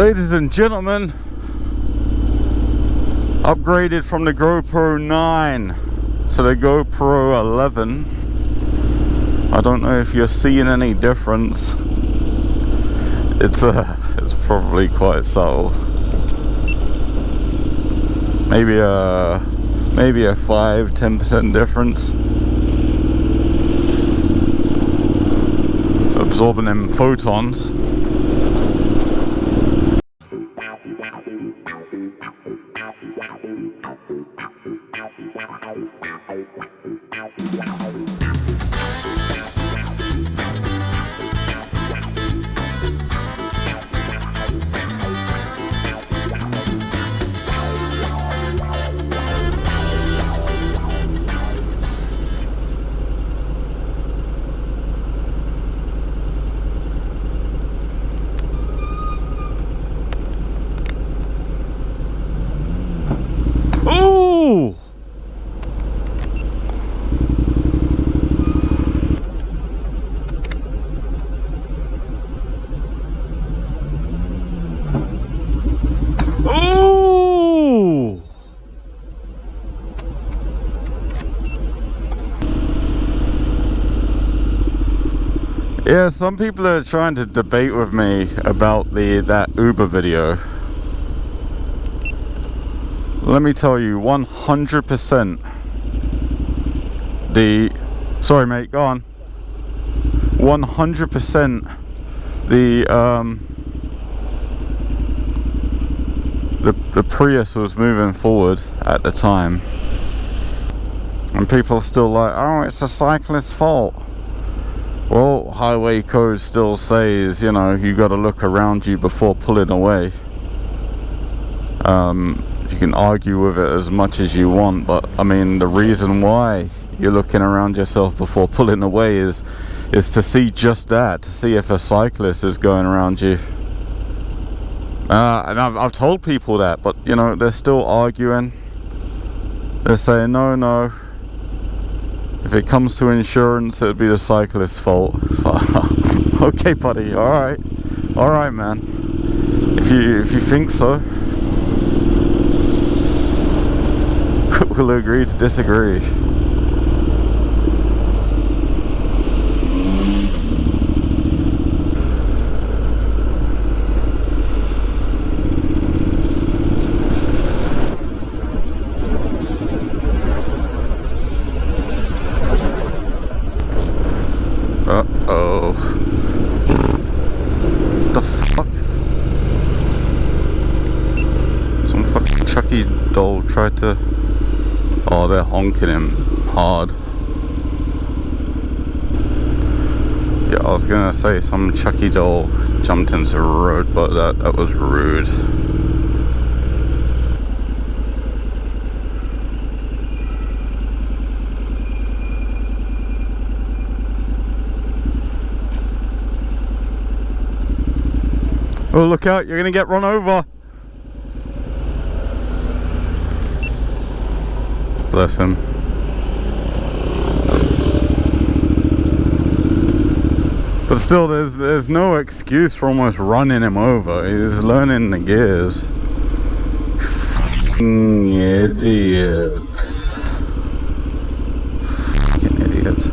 Ladies and gentlemen, upgraded from the GoPro 9 to the GoPro 11. I don't know if you're seeing any difference. It's probably quite subtle. Maybe a 5–10% difference. Absorbing them photons. Yeah, some people are trying to debate with me about that Uber video. Let me tell you, 100% sorry mate, go on. 100% the Prius was moving forward at the time, and people are still like, oh, it's a cyclist's fault. Well, highway code still says, you know, you got to look around you before pulling away. You can argue with it as much as you want, but I mean, the reason why you're looking around yourself before pulling away is to see just that, to see if a cyclist is going around you. And I've told people that, but you know, they're still arguing. They're saying no, if it comes to insurance, it'd be the cyclist's fault. So, okay buddy, alright man, if you think so, we'll agree to disagree. Uh-oh. The fuck? Some fucking Chucky Doll tried to... Oh, they're honking him hard. Yeah, I was gonna say some Chucky Doll jumped into the road, but that was rude. Oh, look out, you're gonna get run over. Bless him. But still, there's no excuse for almost running him over. He's learning the gears. Fucking idiots. Fucking idiots.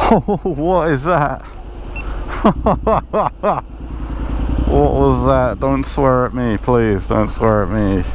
Oh, what is that? What was that? Don't swear at me, please. Don't swear at me.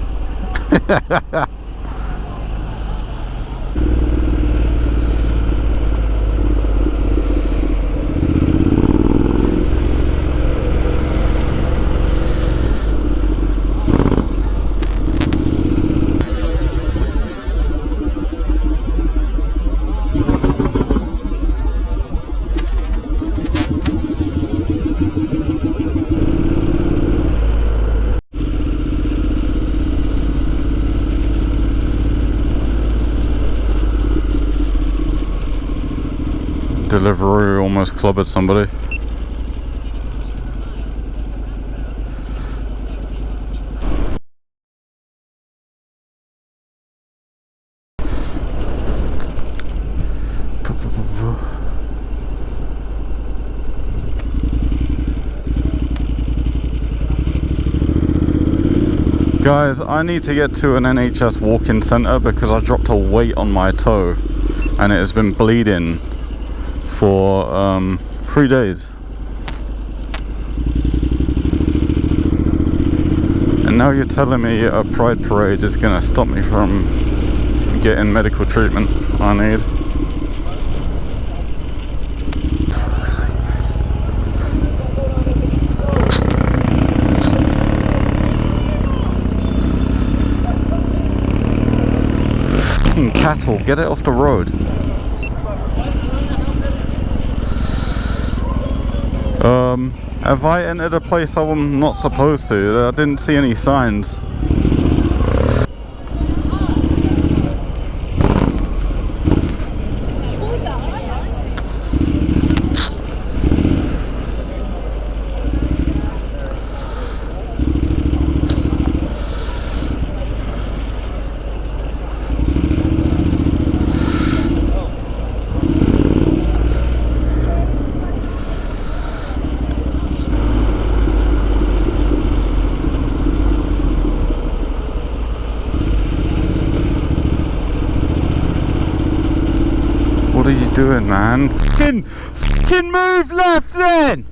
Deliveroo almost clobbered somebody. Guys, I need to get to an NHS walk-in centre because I dropped a weight on my toe and it has been bleeding for 3 days. And now you're telling me a pride parade is going to stop me from getting medical treatment I need. Fucking cattle, get it off the road. Have I entered a place I'm not supposed to? I didn't see any signs. What are you doing, man? Fucking move left then!